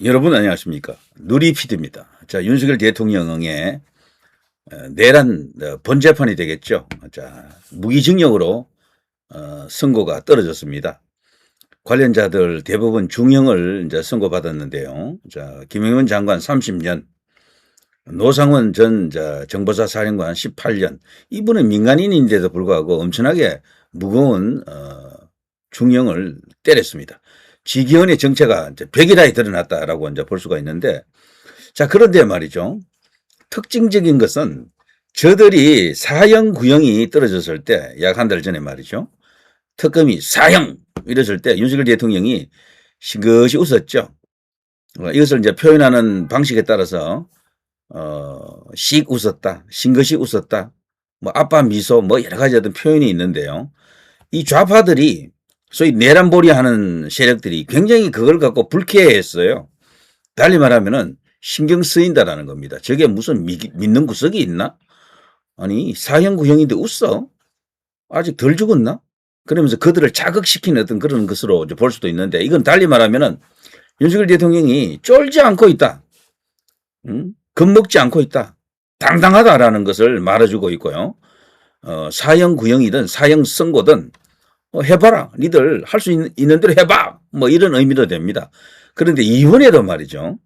여러분 안녕하십니까. 누리피디입니다. 자, 윤석열 대통령의 내란 번재판이 되겠죠. 자, 무기징역으로 선고가 떨어졌습니다. 관련자들 대부분 중형을 이제 선고받았는데요. 자, 김영현 장관 30년, 노상원 전 정보사 사령관 18년. 이분은 민간인인데도 불구하고 엄청나게 무거운 중형을 때렸습니다. 지기현의 정체가 이제 벽이라에 드러났다라고 이제 볼 수가 있는데, 자, 그런데 말이죠. 특징적인 것은 저들이 사형 구형이 떨어졌을 때, 약 한 달 전에 말이죠. 특검이 사형 이랬을 때 윤석열 대통령이 싱긋이 웃었죠. 이것을 이제 표현하는 방식에 따라서 씩 웃었다, 싱긋이 웃었다, 뭐 아빠 미소, 뭐 여러 가지 어떤 표현이 있는데요. 이 좌파들이 소위 내란몰이 하는 세력들이 굉장히 그걸 갖고 불쾌해했어요. 달리 말하면은 신경 쓰인다라는 겁니다. 저게 무슨 믿는 구석이 있나? 아니, 사형 구형인데 웃어? 아직 덜 죽었나? 그러면서 그들을 자극시키는 어떤 그런 것으로 볼 수도 있는데, 이건 달리 말하면은 윤석열 대통령이 쫄지 않고 있다. 겁먹지 않고 있다. 당당하다라는 것을 말해주고 있고요. 사형 구형이든 사형 선고든 해봐라. 니들 할 수 있는 대로 해봐. 뭐 이런 의미도 됩니다. 그런데 이번에도 말이죠.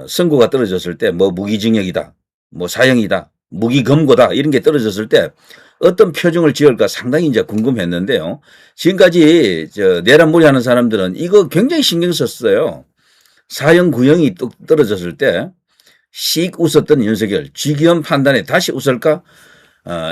선고가 떨어졌을 때 뭐 무기징역이다. 뭐 사형이다. 무기검거다. 이런 게 떨어졌을 때 어떤 표정을 지을까 상당히 이제 궁금했는데요. 지금까지 내란몰이 하는 사람들은 이거 굉장히 신경 썼어요. 사형 구형이 뚝 떨어졌을 때 씩 웃었던 윤석열, 지기현 판단에 다시 웃을까?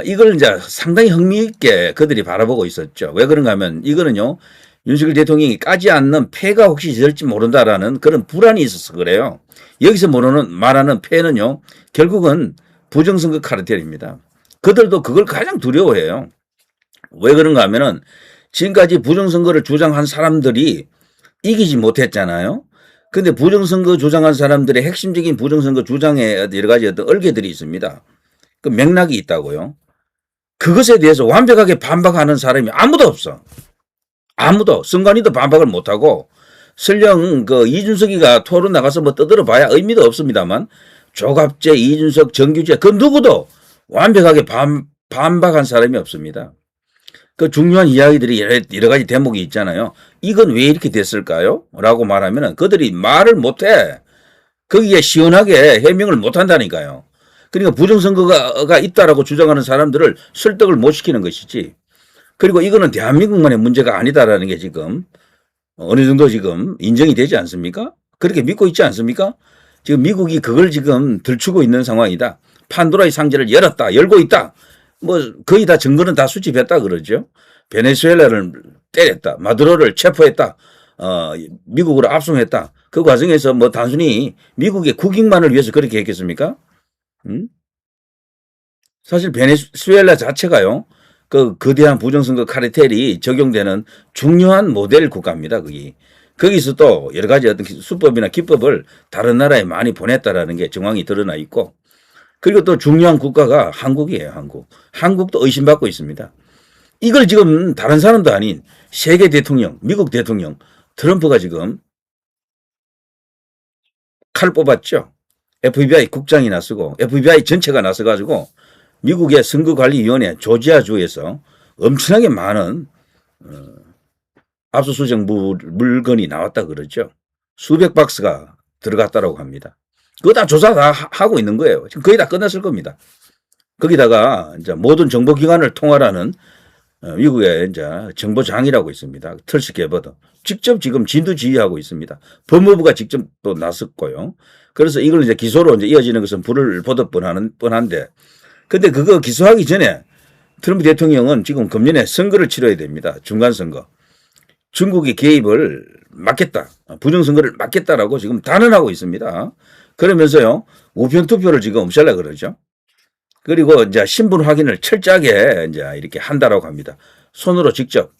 이걸 이제 상당히 흥미있게 그들이 바라보고 있었죠. 왜 그런가 하면 이거는요, 윤석열 대통령이 까지 않는 폐가 혹시 될지 모른다라는 그런 불안이 있어서 그래요. 여기서 말하는 폐는요, 결국은 부정선거 카르텔입니다. 그들도 그걸 가장 두려워해요. 왜 그런가 하면은 지금까지 부정선거를 주장한 사람들이 이기지 못했잖아요. 근데 부정선거 주장한 사람들의 핵심적인 부정선거 주장에 여러 가지 어떤 얼개들이 있습니다. 그 맥락이 있다고요. 그것에 대해서 완벽하게 반박하는 사람이 아무도 없어. 아무도. 선관위도 반박을 못하고, 설령 그 이준석이가 토론 나가서 뭐 떠들어 봐야 의미도 없습니다만, 조갑재, 이준석, 정규재, 그 누구도 완벽하게 반박한 사람이 없습니다. 그 중요한 이야기들이 여러 가지 대목이 있잖아요. 이건 왜 이렇게 됐을까요? 라고 말하면 그들이 말을 못해. 거기에 시원하게 해명을 못한다니까요. 그러니까 부정선거가 있다라고 주장하는 사람들을 설득을 못 시키는 것이지. 그리고 이거는 대한민국만의 문제가 아니다라는 게 지금 어느 정도 지금 인정이 되지 않습니까? 그렇게 믿고 있지 않습니까? 지금 미국이 그걸 지금 들추고 있는 상황이다. 판도라의 상자를 열고 있다. 뭐 거의 다 증거는 다 수집했다 그러죠. 베네수엘라를 때렸다. 마두로를 체포했다. 미국으로 압송했다. 그 과정에서 뭐 단순히 미국의 국익만을 위해서 그렇게 했겠습니까? 사실 베네수엘라 자체가요, 그 거대한 부정선거 카르텔이 적용되는 중요한 모델 국가입니다. 거기서 또 여러 가지 어떤 수법이나 기법을 다른 나라에 많이 보냈다라는 게 정황이 드러나 있고, 그리고 또 중요한 국가가 한국이에요. 한국도 의심받고 있습니다. 이걸 지금 다른 사람도 아닌 세계 대통령, 미국 대통령 트럼프가 지금 칼 뽑았죠. FBI 국장이 나서고 FBI 전체가 나서가지고 미국의 선거관리위원회 조지아주에서 엄청나게 많은 압수수색 물건이 나왔다 그러죠. 수백 박스가 들어갔다라고 합니다. 그거 다 조사 다 하고 있는 거예요. 지금 거의 다 끝났을 겁니다. 거기다가 이제 모든 정보기관을 통할하는 미국의 이제 정보장이라고 있습니다. 털시 게버더. 직접 지금 진두지휘하고 있습니다. 법무부가 직접 또 나섰고요. 그래서 이걸 이제 기소로 이제 이어지는 것은 불을 보듯 뻔한데, 근데 그거 기소하기 전에 트럼프 대통령은 지금 금년에 선거를 치러야 됩니다. 중간선거. 중국의 개입을 막겠다. 부정선거를 막겠다라고 지금 단언하고 있습니다. 그러면서요, 우편 투표를 지금 없애려고 그러죠. 그리고 이제 신분 확인을 철저하게 이제 이렇게 한다라고 합니다. 손으로 직접,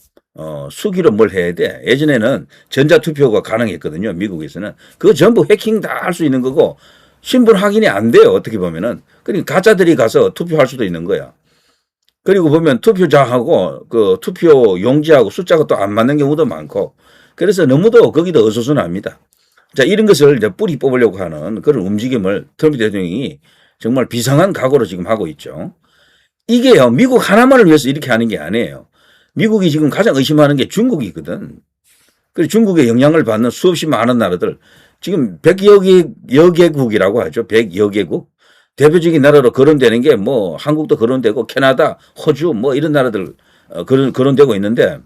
수기로 뭘 해야 돼. 예전에는 전자투표가 가능했거든요. 미국에서는. 그거 전부 해킹 다 할 수 있는 거고, 신분 확인이 안 돼요. 어떻게 보면은. 그러니까 가짜들이 가서 투표할 수도 있는 거야. 그리고 보면 투표자하고 그 투표 용지하고 숫자가 또 안 맞는 경우도 많고, 그래서 너무도 거기도 어수선합니다. 자, 이런 것을 이제 뿌리 뽑으려고 하는 그런 움직임을 트럼프 대통령이 정말 비상한 각오로 지금 하고 있죠. 이게요, 미국 하나만을 위해서 이렇게 하는 게 아니에요. 미국이 지금 가장 의심하는 게 중국이거든. 그리고 중국의 영향을 받는 수없이 많은 나라들, 지금 100여 개국이라고 하죠. 100여 개국. 대표적인 나라로 거론되는 게 뭐 한국도 거론되고 캐나다, 호주 뭐 이런 나라들 거론되고 있는데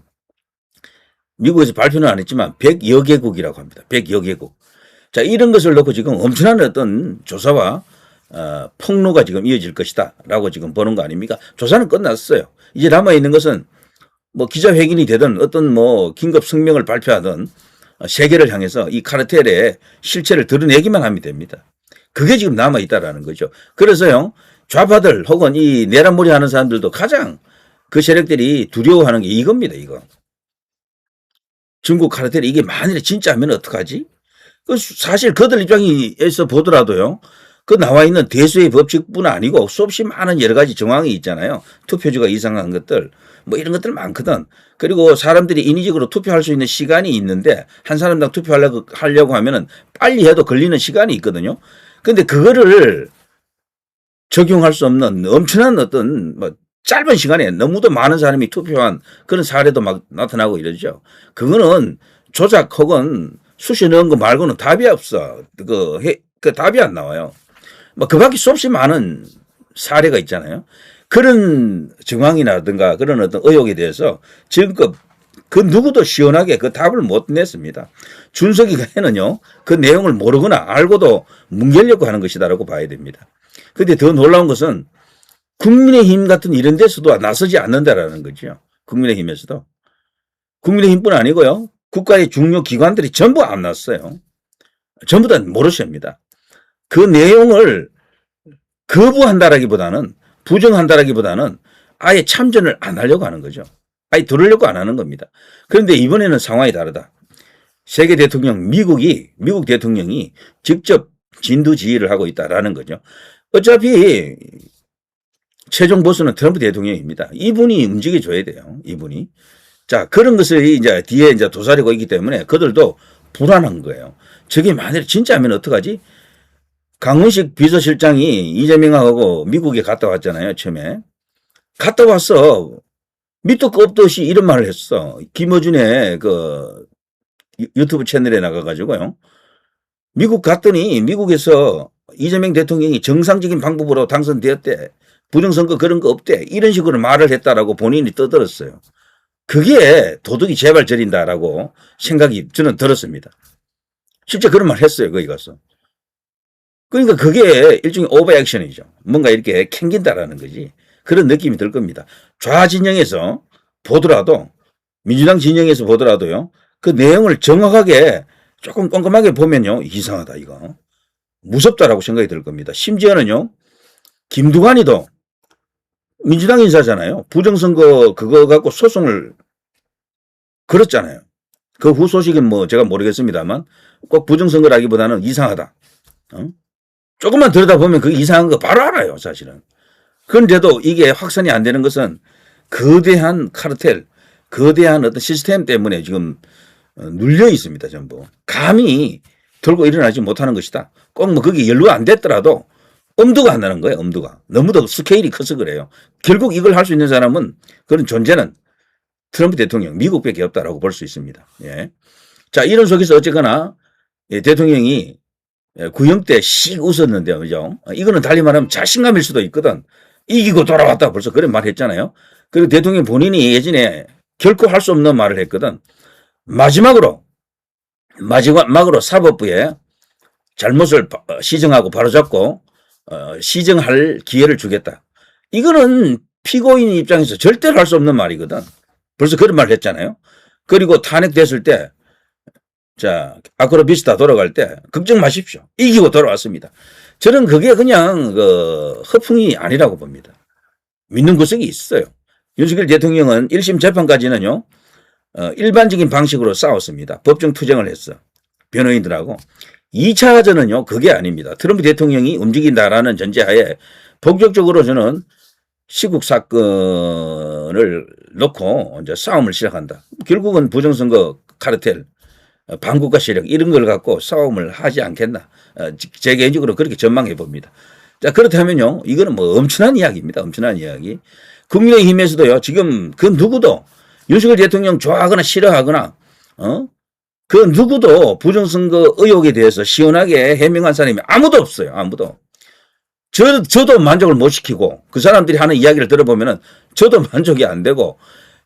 미국에서 발표는 안 했지만 100여 개국이라고 합니다. 100여 개국. 자, 이런 것을 놓고 지금 엄청난 어떤 조사와 폭로가 지금 이어질 것이다 라고 지금 보는 거 아닙니까? 조사는 끝났어요. 이제 남아있는 것은 뭐 기자회견이 되든 어떤 뭐 긴급 성명을 발표하든 세계를 향해서 이 카르텔의 실체를 드러내기만 하면 됩니다. 그게 지금 남아있다라는 거죠. 그래서요, 좌파들 혹은 이 내란몰이 하는 사람들도 가장 그 세력들이 두려워하는 게 이겁니다, 이거. 중국 카르텔이 이게 만일에 진짜 하면 어떡하지? 사실 그들 입장에서 보더라도요, 그 나와 있는 대수의 법칙뿐 아니고 수없이 많은 여러 가지 정황이 있잖아요. 투표지가 이상한 것들, 뭐 이런 것들 많거든. 그리고 사람들이 인위적으로 투표할 수 있는 시간이 있는데 한 사람당 투표하려고 하면은 빨리 해도 걸리는 시간이 있거든요. 근데 그거를 적용할 수 없는 엄청난 어떤 뭐 짧은 시간에 너무도 많은 사람이 투표한 그런 사례도 막 나타나고 이러죠. 그거는 조작 혹은 수시 넣은 거 말고는 답이 없어. 그 답이 안 나와요. 뭐 그 밖에 수없이 많은 사례가 있잖아요. 그런 정황이라든가 그런 어떤 의혹에 대해서 지금껏 그 누구도 시원하게 그 답을 못 냈습니다. 준석이가 해는요, 그 내용을 모르거나 알고도 뭉개려고 하는 것이다라고 봐야 됩니다. 그런데 더 놀라운 것은 국민의힘 같은 이런 데서도 나서지 않는다라는 거죠. 국민의힘에서도. 국민의힘뿐 아니고요, 국가의 중요 기관들이 전부 안 났어요. 전부 다 모르십니다. 그 내용을 거부한다라기보다는 부정한다라기보다는 아예 참전을 안 하려고 하는 거죠. 아예 들으려고 안 하는 겁니다. 그런데 이번에는 상황이 다르다. 세계 대통령 미국 대통령이 직접 진두지휘를 하고 있다라는 거죠. 어차피 최종 보스는 트럼프 대통령입니다. 이분이 움직여줘야 돼요. 이분이. 자, 그런 것을 이제 뒤에 이제 도사리고 있기 때문에 그들도 불안한 거예요. 저게 만약에 진짜 하면 어떡하지? 강훈식 비서실장이 이재명하고 미국에 갔다 왔잖아요, 처음에. 갔다 와서 밑도 끝도 없이 이런 말을 했어. 김어준의 그 유튜브 채널에 나가가지고요. 미국 갔더니 미국에서 이재명 대통령이 정상적인 방법으로 당선되었대. 부정선거 그런 거 없대. 이런 식으로 말을 했다라고 본인이 떠들었어요. 그게 도둑이 제발 저린다라고 생각이 저는 들었습니다. 실제 그런 말 했어요, 거기 가서. 그러니까 그게 일종의 오버액션이죠. 뭔가 이렇게 캥긴다라는 거지. 그런 느낌이 들 겁니다. 좌진영에서 보더라도, 민주당 진영에서 보더라도요, 그 내용을 정확하게 조금 꼼꼼하게 보면요, 이상하다, 이거. 무섭다라고 생각이 들 겁니다. 심지어는요, 김두관이도 민주당 인사잖아요. 부정선거 그거 갖고 소송을 걸었잖아요. 그 후 소식은 뭐 제가 모르겠습니다만 꼭 부정선거라기보다는 이상하다. 조금만 들여다보면 그 이상한 거 바로 알아요, 사실은. 그런데도 이게 확산이 안 되는 것은 거대한 카르텔, 거대한 어떤 시스템 때문에 지금 눌려 있습니다, 전부. 감히 들고 일어나지 못하는 것이다. 꼭 뭐 그게 연루가 안 됐더라도 엄두가 안 나는 거예요, 엄두가. 너무도 스케일이 커서 그래요. 결국 이걸 할 수 있는 사람은 그런 존재는 트럼프 대통령, 미국밖에 없다라고 볼 수 있습니다. 예. 자, 이런 속에서 어쨌거나 대통령이 구형 때 씩 웃었는데요, 그죠? 이거는 달리 말하면 자신감일 수도 있거든. 이기고 돌아왔다 벌써 그런 말 했잖아요. 그리고 대통령 본인이 예전에 결코 할 수 없는 말을 했거든. 마지막으로 사법부에 잘못을 시정하고 바로잡고 시정할 기회를 주겠다. 이거는 피고인 입장에서 절대로 할 수 없는 말이거든. 벌써 그런 말을 했잖아요. 그리고 탄핵됐을 때, 자, 아크로비스타 돌아갈 때 걱정 마십시오. 이기고 돌아왔습니다. 저는 그게 그냥 허풍이 아니라고 봅니다. 믿는 구석이 있어요. 윤석열 대통령은 1심 재판까지는요, 일반적인 방식으로 싸웠습니다. 법정 투쟁을 했어. 변호인들하고. 2차전은요, 그게 아닙니다. 트럼프 대통령이 움직인다라는 전제하에 본격적으로 저는 시국 사건을 놓고 이제 싸움을 시작한다. 결국은 부정선거 카르텔, 반국가 세력 이런 걸 갖고 싸움을 하지 않겠나. 제 개인적으로 그렇게 전망해 봅니다. 자, 그렇다면요. 이거는 뭐 엄청난 이야기입니다. 엄청난 이야기. 국민의힘에서도요. 지금 그 누구도 윤석열 대통령 좋아하거나 싫어하거나 그 누구도 부정선거 의혹에 대해서 시원하게 해명한 사람이 아무도 없어요. 아무도. 저도 만족을 못 시키고 그 사람들이 하는 이야기를 들어보면은 저도 만족이 안 되고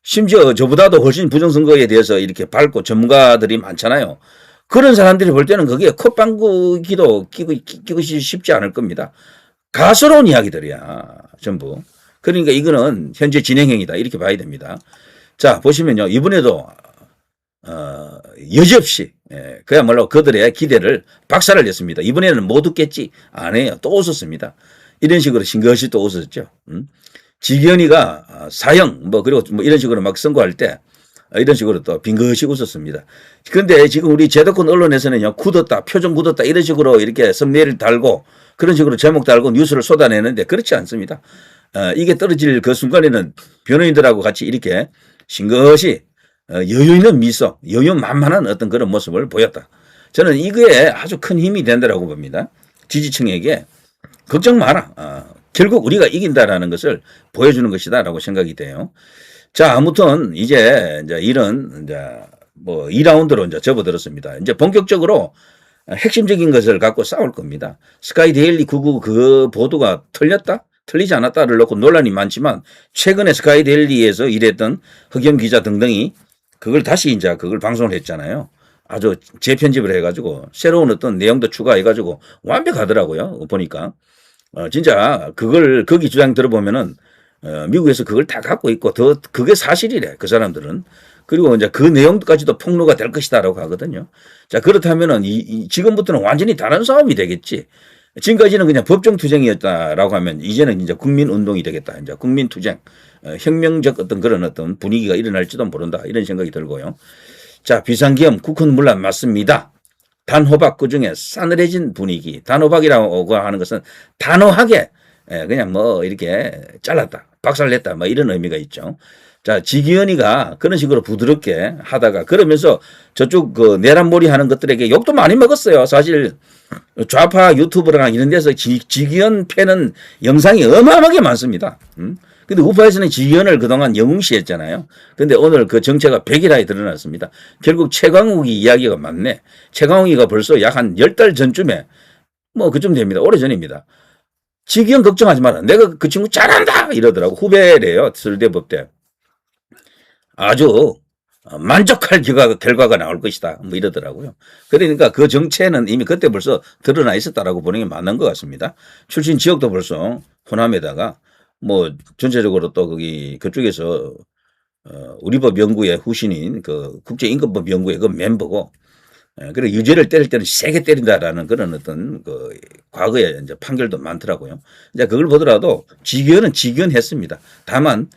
심지어 저보다도 훨씬 부정선거에 대해서 이렇게 밝고 전문가들이 많잖아요. 그런 사람들이 볼 때는 거기에 콧방귀기도 끼고 쉽지 않을 겁니다. 가스로운 이야기들이야. 전부. 그러니까 이거는 현재 진행형이다. 이렇게 봐야 됩니다. 자, 보시면요. 이번에도 여지없이 그야말로 그들의 기대를 박살을 냈습니다. 이번에는 못 웃겠지? 안 해요. 또 웃었습니다. 이런 식으로 싱긋이 또 웃었죠. 지기현이가 사형 그리고 뭐 이런 식으로 막 선고할 때 이런 식으로 또 빙긋이 웃었습니다. 그런데 지금 우리 제도권 언론에서는요. 굳었다, 표정 굳었다 이런 식으로 이렇게 썸네일을 달고 그런 식으로 제목 달고 뉴스를 쏟아내는데 그렇지 않습니다. 이게 떨어질 그 순간에는 변호인들하고 같이 이렇게 싱긋이 여유 있는 미소, 여유 만만한 어떤 그런 모습을 보였다. 저는 이거에 아주 큰 힘이 된다고 봅니다. 지지층에게 걱정 마라. 결국 우리가 이긴다라는 것을 보여주는 것이다라고 생각이 돼요. 자, 아무튼 이제 이런 뭐 2라운드로 이제 접어들었습니다. 이제 본격적으로 핵심적인 것을 갖고 싸울 겁니다. 스카이데일리 99 그 보도가 틀렸다? 틀리지 않았다를 놓고 논란이 많지만 최근에 스카이데일리에서 일했던 흑염 기자 등등이 그걸 다시 이제 그걸 방송을 했잖아요. 아주 재편집을 해가지고 새로운 어떤 내용도 추가해가지고 완벽하더라고요. 보니까. 진짜 그걸 거기 주장 들어보면은 미국에서 그걸 다 갖고 있고 더 그게 사실이래. 그 사람들은. 그리고 이제 그 내용까지도 폭로가 될 것이다라고 하거든요. 자, 그렇다면은 지금부터는 완전히 다른 싸움이 되겠지. 지금까지는 그냥 법정투쟁이었다라고 하면 이제는 이제 국민운동이 되겠다. 이제 국민투쟁, 혁명적 어떤 그런 어떤 분위기가 일어날지도 모른다. 이런 생각이 들고요. 자, 비상계엄 국헌 문란 맞습니다. 단호박 그중에 싸늘해진 분위기. 단호박이라고 하는 것은 단호하게 그냥 뭐 이렇게 잘랐다. 박살냈다. 뭐 이런 의미가 있죠. 자, 지기현이가 그런 식으로 부드럽게 하다가 그러면서 저쪽 그 내란몰이 하는 것들에게 욕도 많이 먹었어요. 사실 좌파 유튜브랑 이런 데서 지기현 패는 영상이 어마어마하게 많습니다. 근데 우파에서는 지기현을 그동안 영웅시했잖아요. 근데 오늘 그 정체가 백일하에 드러났습니다. 결국 최광욱이 이야기가 맞네. 최광욱이가 벌써 약 한 10달 전쯤에 뭐 그쯤 됩니다. 오래전입니다. 지기현 걱정하지 마라. 내가 그 친구 잘한다 이러더라고. 후배래요. 서울대법 때. 아주 만족할 결과가 나올 것이다. 뭐 이러더라고요. 그러니까 그 정체는 이미 그때 벌써 드러나 있었다라고 보는 게 맞는 것 같습니다. 출신 지역도 벌써 호남에다가 뭐 전체적으로 또 그쪽에서 우리법 연구의 후신인 그 국제인권법 연구의 그 멤버고 그리고 유죄를 때릴 때는 세게 때린다라는 그런 어떤 그 과거의 이제 판결도 많더라고요. 이제 그걸 보더라도 지기현은 지기현했습니다. 다만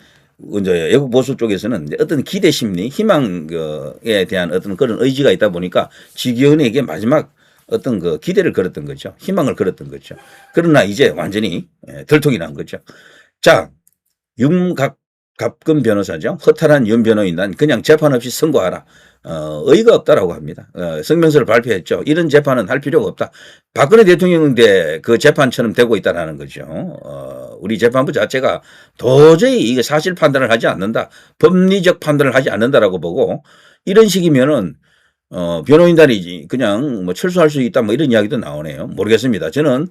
이제 애국 보수 쪽에서는 어떤 기대 심리, 희망에 대한 어떤 그런 의지가 있다 보니까 지기현에게 마지막 어떤 그 기대를 걸었던 거죠. 희망을 걸었던 거죠. 그러나 이제 완전히 들통이 난 거죠. 자, 윤갑근 변호사죠. 허탈한 윤 변호인 난 그냥 재판 없이 선고하라. 의의가 없다라고 합니다. 성명서를 발표했죠. 이런 재판은 할 필요가 없다. 박근혜 대통령인데 그 재판처럼 되고 있다는 거죠. 우리 재판부 자체가 도저히 이게 사실 판단을 하지 않는다. 법리적 판단을 하지 않는다라고 보고 이런 식이면은 변호인단이 그냥 뭐 철수할 수 있다 뭐 이런 이야기도 나오네요. 모르겠습니다. 저는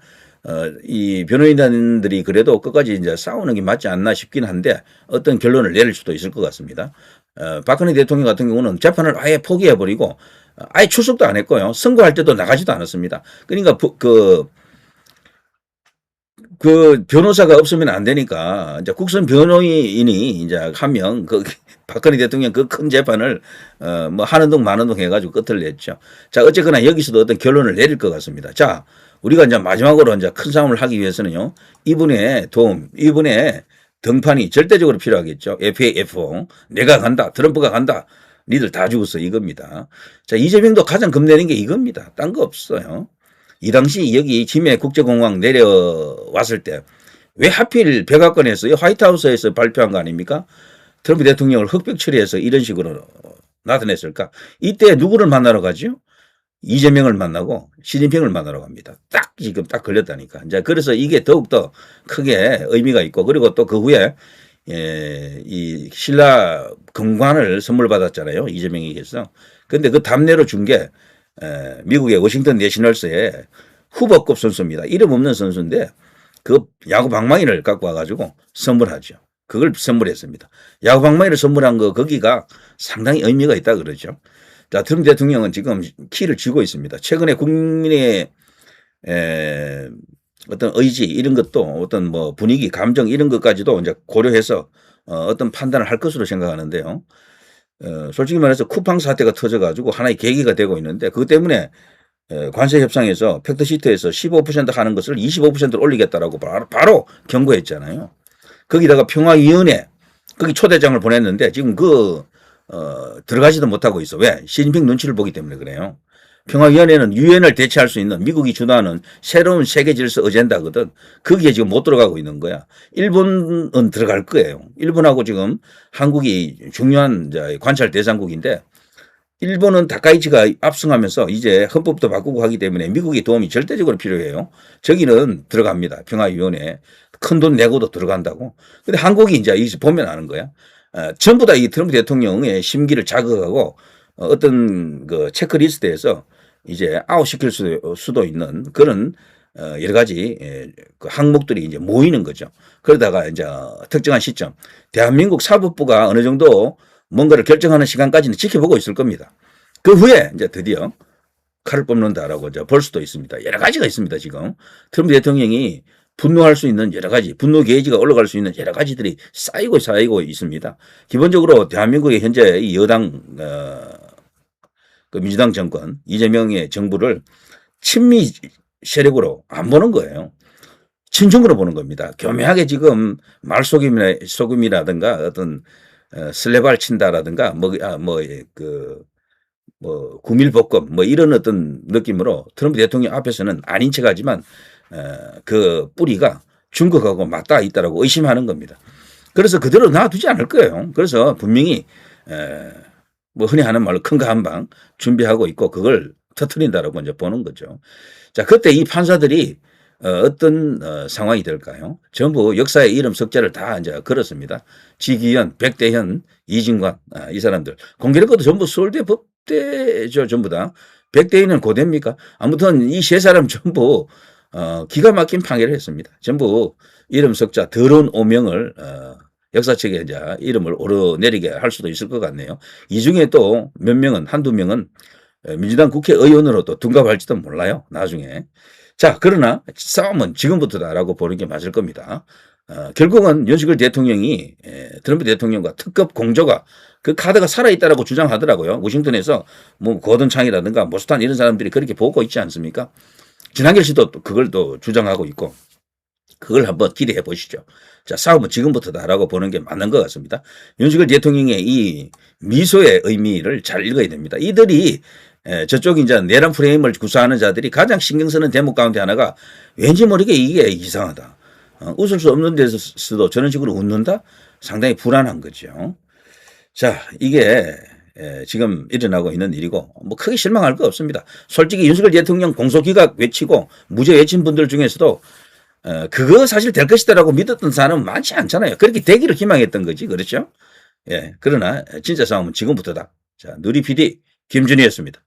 이 변호인단들이 그래도 끝까지 이제 싸우는 게 맞지 않나 싶긴 한데 어떤 결론을 내릴 수도 있을 것 같습니다. 박근혜 대통령 같은 경우는 재판을 아예 포기해버리고 아예 출석도 안 했고요. 선거할 때도 나가지도 않았습니다. 그러니까 그 변호사가 없으면 안 되니까 이제 국선 변호인이 이제 한 명 박근혜 대통령 그 큰 재판을 뭐 하는 동 마는 동 해가지고 끝을 냈죠. 자, 어쨌거나 여기서도 어떤 결론을 내릴 것 같습니다. 자, 우리가 이제 마지막으로 이제 큰 싸움을 하기 위해서는요. 이분의 도움, 이분의 등판이 절대적으로 필요하겠죠. FA/F4 내가 간다, 트럼프가 간다, 니들 다 죽었어 이겁니다. 자, 이재명도 가장 겁내는 게 이겁니다. 딴 거 없어요. 이 당시 여기 김해 국제공항 내려왔을 때 왜 하필 백악관에서 화이트하우스에서 발표한 거 아닙니까? 트럼프 대통령을 흑백 처리해서 이런 식으로 나타냈을까? 이때 누구를 만나러 가죠? 이재명을 만나고 시진핑을 만나러 갑니다. 딱 지금 딱 걸렸다니까. 이제 그래서 이게 더욱더 크게 의미가 있고, 그리고 또 그 후에 이 신라 금관을 선물 받았잖아요. 이재명에게서. 근데 그 답례로 준 게 미국의 워싱턴 내셔널스의 후보급 선수입니다. 이름 없는 선수인데 그 야구 방망이를 갖고 와가지고 선물하죠. 그걸 선물했습니다. 야구 방망이를 선물한 거 거기가 상당히 의미가 있다 그러죠. 자, 트럼프 대통령은 지금 키를 쥐고 있습니다. 최근에 국민의 어떤 의지 이런 것도 어떤 뭐 분위기, 감정 이런 것까지도 이제 고려해서 어떤 판단을 할 것으로 생각하는데요. 솔직히 말해서 쿠팡 사태가 터져가지고 하나의 계기가 되고 있는데 그것 때문에 관세 협상에서 팩트시트에서 15% 하는 것을 25%로 올리겠다라고 바로 경고했잖아요. 거기다가 평화위원회 거기 초대장을 보냈는데 지금 들어가지도 못하고 있어. 왜? 시진핑 눈치를 보기 때문에 그래요. 평화위원회는 유엔을 대체할 수 있는 미국이 주도하는 새로운 세계 질서 어젠다거든. 거기에 지금 못 들어가고 있는 거야. 일본은 들어갈 거예요. 일본하고 지금 한국이 중요한 관찰 대상국인데 일본은 다카이치가 압승하면서 이제 헌법도 바꾸고 하기 때문에 미국의 도움이 절대적으로 필요해요. 저기는 들어갑니다. 평화위원회. 큰 돈 내고도 들어간다고. 근데 한국이 이제 보면 아는 거야. 전부 다 이 트럼프 대통령의 심기를 자극하고 어떤 그 체크리스트에서 이제 아웃시킬 수도 있는 그런 여러 가지 그 항목들이 이제 모이는 거죠. 그러다가 이제 특정한 시점 대한민국 사법부가 어느 정도 뭔가를 결정하는 시간까지는 지켜보고 있을 겁니다. 그 후에 이제 드디어 칼을 뽑는다라고 이제 볼 수도 있습니다. 여러 가지가 있습니다. 지금 트럼프 대통령이 분노할 수 있는 여러 가지, 분노 게이지가 올라갈 수 있는 여러 가지들이 쌓이고 있습니다. 기본적으로 대한민국의 현재 이 여당 그 민주당 정권 이재명의 정부를 친미 세력으로 안 보는 거예요. 친중으로 보는 겁니다. 교묘하게 지금 말속임이라든가 어떤 슬레발 친다라든가 구밀복권 이런 어떤 느낌으로 트럼프 대통령 앞에서는 아닌 척하지만 그 뿌리가 중국하고 맞닿아 있다라고 의심하는 겁니다. 그래서 그대로 놔두지 않을 거예요. 그래서 분명히 뭐 흔히 하는 말로 큰 거 한 방 준비하고 있고 그걸 터트린다라고 이제 보는 거죠. 자, 그때 이 판사들이 어떤 상황이 될까요? 전부 역사의 이름 석자를 다 이제 걸었습니다. 지기현, 백대현, 이진관 이 사람들 공교롭게도 전부 서울대 법대죠. 전부 다. 백대현은 고대입니까? 아무튼 이 세 사람 전부 기가 막힌 판결을 했습니다. 전부 이름 석자 더러운 오명을 역사책에 이제 이름을 오르내리게 할 수도 있을 것 같네요. 이 중에 또 몇 명은 한두 명은 민주당 국회의원으로 또 둔갑할지도 몰라요. 나중에. 자, 그러나 싸움은 지금부터다라고 보는 게 맞을 겁니다. 결국은 윤석열 대통령이 트럼프 대통령과 특급 공조가 그 카드가 살아있다라고 주장하더라고요. 워싱턴에서 뭐 고든 창이라든가 모스탄 이런 사람들이 그렇게 보고 있지 않습니까? 진한결 씨도 그걸 또 주장하고 있고 그걸 한번 기대해 보시죠. 자, 싸움은 지금부터다라고 보는 게 맞는 것 같습니다. 윤석열 대통령의 이 미소의 의미를 잘 읽어야 됩니다. 이들이 저쪽 이제 내란 프레임을 구사하는 자들이 가장 신경 쓰는 대목 가운데 하나가 왠지 모르게 이게 이상하다. 웃을 수 없는 데서도 저런 식으로 웃는다? 상당히 불안한 거죠. 자, 이게 지금 일어나고 있는 일이고 뭐 크게 실망할 거 없습니다. 솔직히 윤석열 대통령 공소기각 외치고 무죄 외친 분들 중에서도 그거 사실 될 것이다라고 믿었던 사람은 많지 않잖아요. 그렇게 되기를 희망했던 거지. 그렇죠? 예. 그러나 진짜 싸움은 지금부터다. 자, 누리 PD 김준희였습니다.